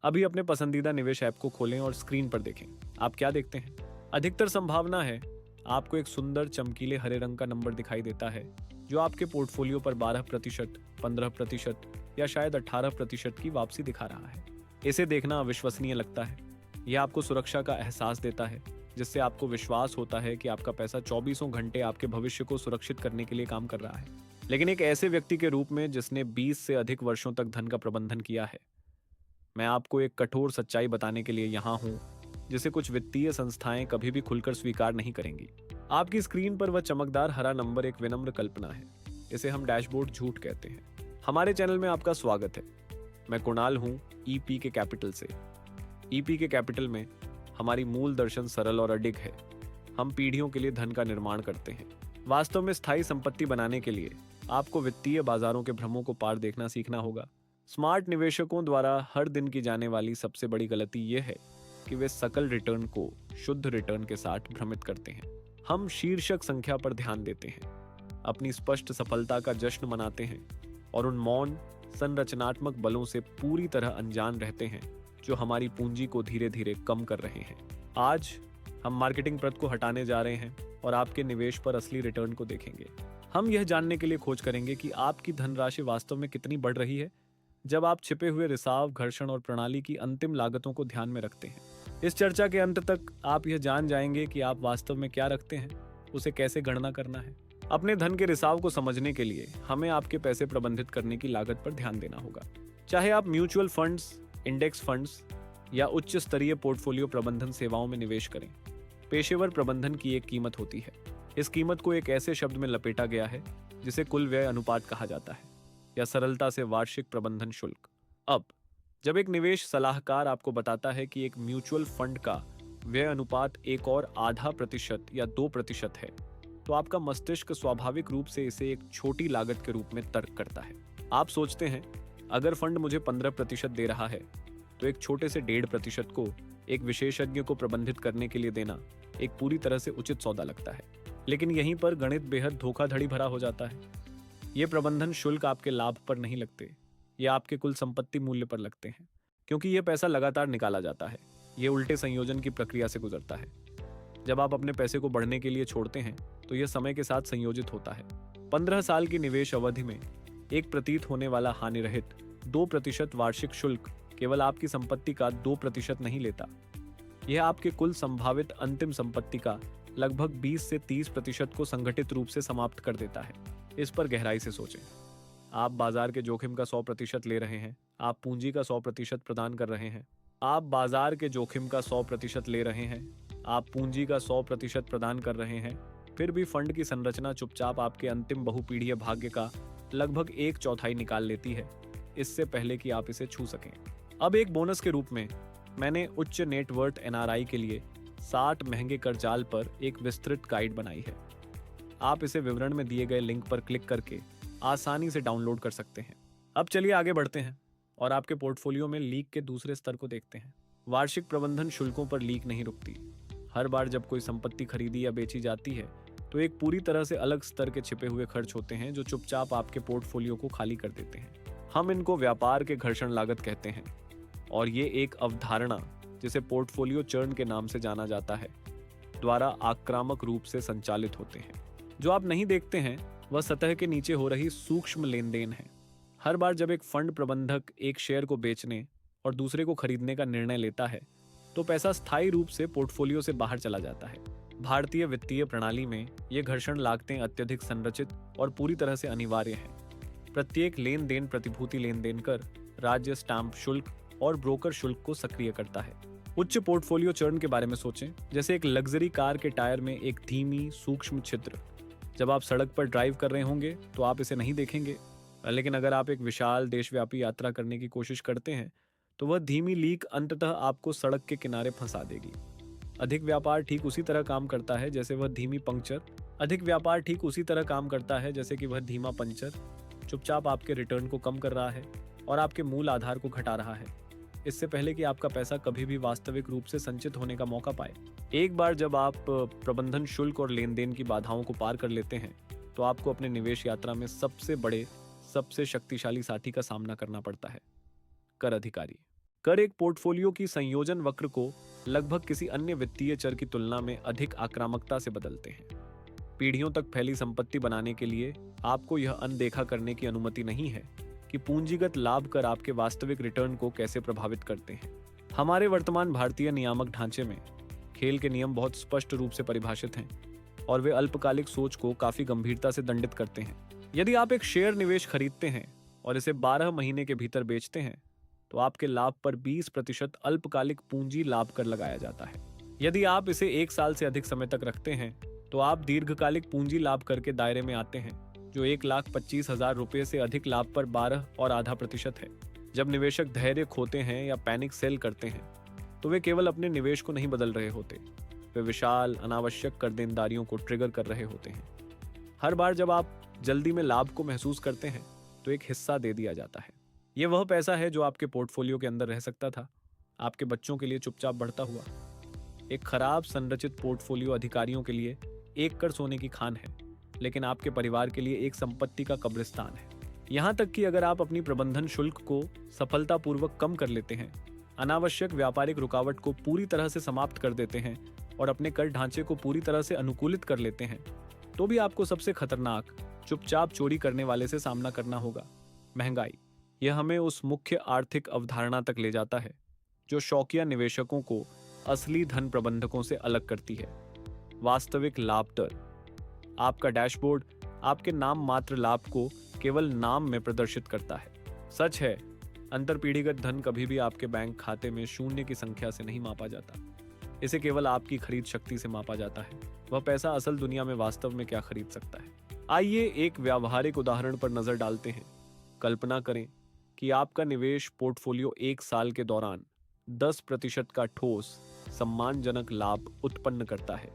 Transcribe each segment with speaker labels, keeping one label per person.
Speaker 1: अभी अपने पसंदीदा निवेश ऐप को खोलें और स्क्रीन पर देखें। आप क्या देखते हैं? अधिकतर संभावना है आपको एक सुंदर चमकीले हरे रंग का नंबर दिखाई देता है, जो आपके पोर्टफोलियो पर 12%, 15% या शायद 18% की वापसी दिखा रहा है। इसे देखना अविश्वसनीय लगता है। यह आपको सुरक्षा का एहसास देता है, जिससे आपको विश्वास होता है कि आपका पैसा 24 घंटे आपके भविष्य को सुरक्षित करने के लिए काम कर रहा है। लेकिन एक ऐसे व्यक्ति के रूप में जिसने 20 से अधिक वर्षों तक धन का प्रबंधन किया है, मैं आपको एक कठोर सच्चाई बताने के लिए यहाँ हूँ, जिसे कुछ वित्तीय संस्थाएं कभी भी खुलकर स्वीकार नहीं करेंगी। आपकी स्क्रीन पर वह चमकदार हरा नंबर एक विनम्र कल्पना है। इसे हम डैशबोर्ड झूठ कहते हैं। हमारे चैनल में आपका स्वागत है। मैं कुणाल हूँ, ईपी के कैपिटल से। ईपी के कैपिटल में हमारी मूल दर्शन सरल और अडिग है। हम पीढ़ियों के लिए धन का निर्माण करते हैं। वास्तव में स्थायी संपत्ति बनाने के लिए आपको वित्तीय बाजारों के भ्रमों को पार देखना सीखना होगा। स्मार्ट निवेशकों द्वारा हर दिन की जाने वाली सबसे बड़ी गलती यह है कि वे सकल रिटर्न को शुद्ध रिटर्न के साथ भ्रमित करते हैं। हम शीर्षक संख्या पर ध्यान देते हैं, अपनी स्पष्ट सफलता का जश्न मनाते हैं और उन मौन संरचनात्मक बलों से पूरी तरह अनजान रहते हैं जो हमारी पूंजी को धीरे धीरे कम कर रहे हैं। आज हम मार्केटिंग प्रत को हटाने जा रहे हैं और आपके निवेश पर असली रिटर्न को देखेंगे। हम यह जानने के लिए खोज करेंगे कि आपकी धनराशि वास्तव में कितनी बढ़ रही है जब आप छिपे हुए रिसाव, घर्षण और प्रणाली की अंतिम लागतों को ध्यान में रखते हैं। इस चर्चा के अंत तक आप यह जान जाएंगे कि आप वास्तव में क्या रखते हैं, उसे कैसे गणना करना है। अपने धन के रिसाव को समझने के लिए हमें आपके पैसे प्रबंधित करने की लागत पर ध्यान देना होगा। चाहे आप म्यूचुअल फंड्स, इंडेक्स फंड्स या उच्च स्तरीय पोर्टफोलियो प्रबंधन सेवाओं में निवेश करें, पेशेवर प्रबंधन की एक कीमत होती है। इस कीमत को एक ऐसे शब्द में लपेटा गया है जिसे कुल व्यय अनुपात कहा जाता है, या सरलता से वार्षिक प्रबंधन शुल्क। अब जब एक निवेश सलाहकार आपको बताता है कि एक म्यूचुअल फंड का व्यय अनुपात 1.5% या 2% है, तो आपका मस्तिष्क स्वाभाविक रूप से इसे एक छोटी लागत के रूप में तर्क करता है। आप सोचते हैं, अगर फंड मुझे 15% दे रहा है तो एक छोटे से 1.5% को एक विशेषज्ञ को प्रबंधित करने के लिए देना एक पूरी तरह से उचित सौदा लगता है। लेकिन यहीं पर गणित बेहद धोखाधड़ी भरा हो जाता है। ये प्रबंधन शुल्क आपके लाभ पर नहीं लगते, ये आपके कुल संपत्ति मूल्य पर लगते हैं, क्योंकि यह पैसा लगातार निकाला जाता है। ये उल्टे संयोजन की प्रक्रिया से गुजरता है। जब आप अपने पैसे को बढ़ने के लिए छोड़ते हैं तो यह समय के साथ संयोजित होता है। 15 साल की निवेश अवधि में एक प्रतीत होने वाला हानि रहित 2% वार्षिक शुल्क केवल आपकी संपत्ति का 2% नहीं लेता, यह आपके कुल संभावित अंतिम संपत्ति का लगभग 20 से 30% को संगठित रूप से समाप्त कर देता है। इस पर गहराई से सोचें। आप बाजार के जोखिम का 100% ले रहे हैं, आप पूंजी का 100% प्रदान कर रहे हैं। आप बाजार के जोखिम का 100% ले रहे हैं, आप पूंजी का 100% प्रदान कर रहे हैं। फिर भी फंड की संरचना चुपचाप आपके अंतिम बहुपीढ़ीय भाग्य का लगभग 1/4 निकाल लेती है, इससे पहले कि आप इसे छू सकें। अब एक बोनस के रूप में मैंने उच्च नेटवर्थ एनआरआई के लिए 60 महंगे कर्जाल पर एक विस्तृत गाइड बनाई है। आप इसे विवरण में दिए गए लिंक पर क्लिक करके आसानी से डाउनलोड कर सकते हैं। अब चलिए आगे बढ़ते हैं और आपके पोर्टफोलियो में लीक के दूसरे स्तर को देखते हैं। वार्षिक प्रबंधन शुल्कों पर लीक नहीं रुकती। हर बार जब कोई संपत्ति खरीदी या बेची जाती है तो एक पूरी तरह से अलग स्तर के छिपे हुए खर्च होते हैं जो चुपचाप आपके पोर्टफोलियो को खाली कर देते हैं। हम इनको व्यापार के घर्षण लागत कहते हैं, और ये एक अवधारणा जिसे पोर्टफोलियो चर्न के नाम से जाना जाता है द्वारा आक्रामक रूप से संचालित होते हैं। जो आप नहीं देखते हैं वह सतह के नीचे हो रही सूक्ष्म लेन देन है। हर बार जब एक फंड प्रबंधक एक शेयर को बेचने और दूसरे को खरीदने का निर्णय लेता है तो पैसा स्थायी रूप से पोर्टफोलियो से बाहर चला जाता है। भारतीय वित्तीय प्रणाली में ये घर्षण लागतें अत्यधिक संरचित और पूरी तरह से अनिवार्य हैं। प्रत्येक लेन देन प्रतिभूति लेन देन कर, राज्य स्टाम्प शुल्क और ब्रोकर शुल्क को सक्रिय करता है। उच्च पोर्टफोलियो चर्न के बारे में सोचें, जैसे एक लग्जरी कार के टायर में एक धीमी सूक्ष्म छिद्र। जब आप सड़क पर ड्राइव कर रहे होंगे तो आप इसे नहीं देखेंगे, लेकिन अगर आप एक विशाल देशव्यापी यात्रा करने की कोशिश करते हैं तो वह धीमी लीक अंततः आपको सड़क के किनारे फंसा देगी। अधिक व्यापार ठीक उसी तरह काम करता है जैसे वह धीमी पंक्चर। अधिक व्यापार ठीक उसी तरह काम करता है जैसे कि वह धीमा पंक्चर चुपचाप आपके रिटर्न को कम कर रहा है और आपके मूल आधार को घटा रहा है, इससे पहले कि आपका पैसा कभी भी वास्तविक रूप से संचित होने का मौका पाए। एक बार जब आप प्रबंधन शुल्क और लेन देन की बाधाओं को पार कर लेते हैं तो आपको अपने निवेश यात्रा में सबसे बड़े, सबसे शक्तिशाली साथी का सामना करना पड़ता है, कर अधिकारी। कर एक पोर्टफोलियो की संयोजन वक्र को लगभग किसी अन्य वित्तीय चर की तुलना में अधिक आक्रामकता से बदलते हैं। पीढ़ियों तक फैली संपत्ति बनाने के लिए आपको यह अनदेखा करने की अनुमति नहीं है कि पूंजीगत लाभ कर आपके वास्तविक रिटर्न को कैसे प्रभावित करते हैं। हमारे वर्तमान भारतीय नियामक ढांचे में खेल के नियम बहुत स्पष्ट रूप से परिभाषित हैं और वे अल्पकालिक सोच को काफी गंभीरता से दंडित करते हैं। यदि आप एक शेयर निवेश खरीदते हैं और इसे 12 महीने के भीतर बेचते हैं तो आपके लाभ पर 20% अल्पकालिक पूंजी लाभ कर लगाया जाता है। यदि आप इसे 1 साल से अधिक समय तक रखते हैं तो आप दीर्घकालिक पूंजी लाभ कर के दायरे में आते हैं, जो 1,25,000 रुपये से अधिक लाभ पर 12.5% है। जब निवेशक धैर्य खोते हैं या पैनिक सेल करते हैं तो वे केवल अपने निवेश को नहीं बदल रहे होते, वे विशाल अनावश्यक कर देनदारियों को ट्रिगर कर रहे होते हैं। हर बार जब आप जल्दी में लाभ को महसूस करते हैं तो एक हिस्सा दे दिया जाता है। यह वह पैसा है जो आपके पोर्टफोलियो के अंदर रह सकता था, आपके बच्चों के लिए चुपचाप बढ़ता हुआ। एक खराब संरचित पोर्टफोलियो अधिकारियों के लिए 1 कड़ सोने की खान है, लेकिन आपके परिवार के लिए एक संपत्ति का कब्रिस्तान है। यहाँ तक कि अगर आप अपनी प्रबंधन शुल्क को सफलतापूर्वक कम कर लेते हैं, अनावश्यक व्यापारिक रुकावट को पूरी तरह से समाप्त कर देते हैं और अपने कर ढांचे को पूरी तरह से अनुकूलित कर लेते हैं, तो भी आपको सबसे खतरनाक चुपचाप चोरी करने वाले से सामना करना होगा, महंगाई। यह हमें उस मुख्य आर्थिक अवधारणा तक ले जाता है जो शौकिया निवेशकों को असली धन प्रबंधकों से अलग करती है, वास्तविक लाभ दर। आपका डैशबोर्ड आपके नाम मात्र लाभ को केवल नाम में प्रदर्शित करता है। सच है, अंतरपीढ़ीगत धन कभी भी आपके बैंक खाते में शून्य की संख्या से नहीं मापा जाता। इसे केवल आपकी खरीद शक्ति से मापा जाता है। वह पैसा असल दुनिया में वास्तव में क्या खरीद सकता है। आइए एक व्यावहारिक उदाहरण पर नजर डालते हैं। कल्पना करें कि आपका निवेश पोर्टफोलियो 1 साल के दौरान 10% का ठोस सम्मानजनक लाभ उत्पन्न करता है।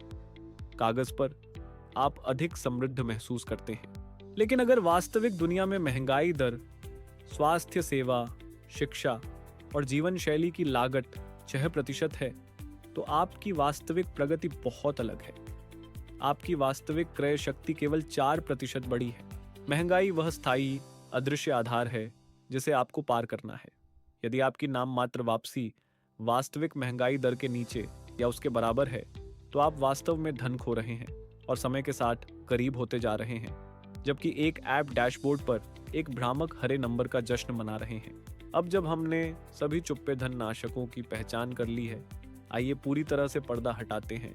Speaker 1: कागज पर आप अधिक समृद्ध महसूस करते हैं, लेकिन अगर वास्तविक दुनिया में महंगाई दर, स्वास्थ्य सेवा, शिक्षा और जीवन शैली की लागत 6% है तो आपकी वास्तविक प्रगति बहुत अलग है। आपकी वास्तविक क्रय शक्ति केवल 4% बढ़ी है। महंगाई वह स्थायी अदृश्य आधार है जिसे आपको पार करना है। यदि आपकी नाम मात्र वापसी वास्तविक महंगाई दर के नीचे या उसके बराबर है तो आप वास्तव में धन खो रहे हैं और समय के साथ करीब होते जा रहे हैं, जबकि एक ऐप डैशबोर्ड पर एक भ्रामक हरे नंबर का जश्न मना रहे हैं। अब जब हमने सभी चुप्पे धन नाशकों की पहचान कर ली है, आइए पूरी तरह से पर्दा हटाते हैं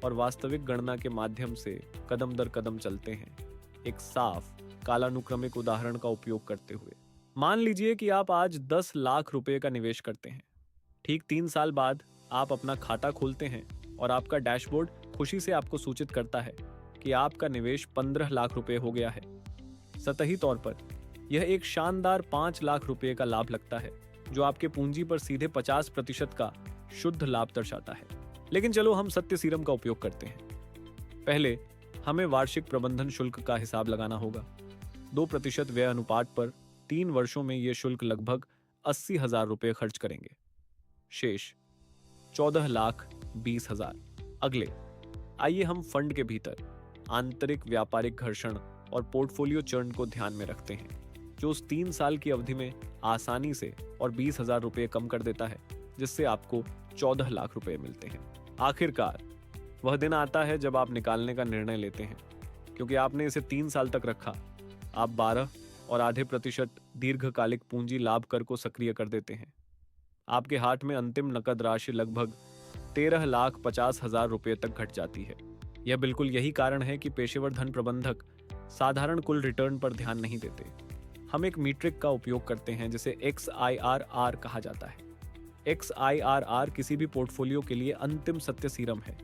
Speaker 1: और वास्तविक गणना के माध्यम से कदम दर कदम चलते हैं, एक साफ कालानुक्रमिक उदाहरण का उपयोग करते हुए। मान लीजिए कि आप आज 10 लाख रुपए का निवेश करते हैं। ठीक 3 साल बाद आप अपना खाता खोलते हैं और आपका डैशबोर्ड खुशी से आपको सूचित करता है कि आपका निवेश 15 लाख रुपए हो गया है। सतही तौर पर यह एक शानदार 5 लाख रुपए का लाभ लगता है, जो आपके पूंजी पर सीधे 50% का शुद्ध लाभ दर्शाता है। लेकिन चलो हम सत्य सीरम का उपयोग करते हैं। पहले हमें वार्षिक प्रबंधन शुल्क का हिसाब लगाना होगा। 2% व्यय अनुपात पर 3 वर्षों में यह शुल्क लगभग 80,000 रुपये खर्च करेंगे। शेष 14,20,000। अगले, आइए हम फंड के भीतर आंतरिक व्यापारिक घर्षण और पोर्टफोलियो चर्न को ध्यान में रखते हैं, जो उस 3 साल की अवधि में आसानी से और 20,000 रुपये कम कर देता है, जिससे आपको 14 लाख रुपए मिलते हैं। आखिरकार वह दिन आता है जब आप निकालने का निर्णय लेते हैं, क्योंकि आपने इसे 3 साल तक रखा। आप 12.5% दीर्घकालिक पूंजी लाभ कर को सक्रिय कर देते हैं। आपके हाथ में अंतिम नकद राशि लगभग 13,50,000 रुपये तक घट जाती है। यह बिल्कुल यही कारण है कि पेशेवर धन प्रबंधक साधारण कुल रिटर्न पर ध्यान नहीं देते। हम एक मीट्रिक का उपयोग करते हैं जिसे XIRR कहा जाता है। XIRR किसी भी पोर्टफोलियो के लिए अंतिम सत्य सीरम है,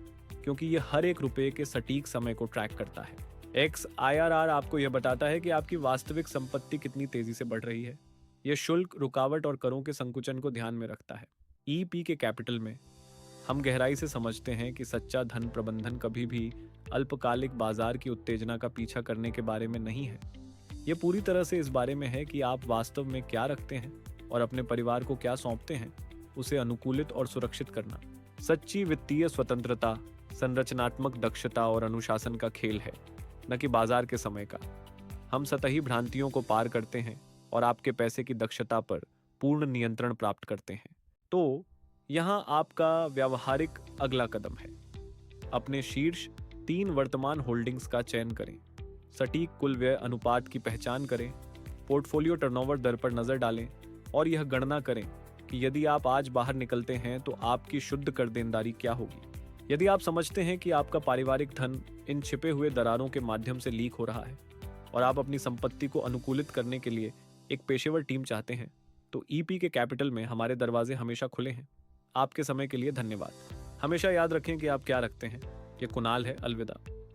Speaker 1: क्योंकि यह हर एक रुपये के सटीक समय को ट्रैक करता है। XIRR आपको यह बताता है कि आपकी वास्तविक संपत्ति कितनी तेजी से बढ़ रही है। यह शुल्क, रुकावट और करों के संकुचन को ध्यान में रखता है। EP के कैपिटल में हम गहराई से समझते हैं कि सच्चा धन प्रबंधन कभी भी अल्पकालिक बाजार की उत्तेजना का पीछा करने के बारे में नहीं है। यह पूरी तरह से इस बारे में है कि आप वास्तव में क्या रखते हैं और अपने परिवार को क्या सौंपते हैं, उसे अनुकूलित और सुरक्षित करना। सच्ची वित्तीय स्वतंत्रता संरचनात्मक दक्षता और अनुशासन का खेल है, न कि बाजार के समय का। हम सतही भ्रांतियों को पार करते हैं और आपके पैसे की दक्षता पर पूर्ण नियंत्रण प्राप्त करते हैं। तो यहाँ आपका व्यावहारिक अगला कदम है। अपने शीर्ष 3 वर्तमान होल्डिंग्स का चयन करें, सटीक कुल व्यय अनुपात की पहचान करें, पोर्टफोलियो टर्नओवर दर पर नजर डालें और यह गणना करें कि यदि आप आज बाहर निकलते हैं तो आपकी शुद्ध कर देनदारी क्या होगी। यदि आप समझते हैं कि आपका पारिवारिक धन इन छिपे हुए दरारों के माध्यम से लीक हो रहा है और आप अपनी संपत्ति को अनुकूलित करने के लिए एक पेशेवर टीम चाहते हैं, तो ईपी के कैपिटल में हमारे दरवाजे हमेशा खुले हैं। आपके समय के लिए धन्यवाद। हमेशा याद रखें कि आप क्या रखते हैं। ये कुणाल है, अलविदा।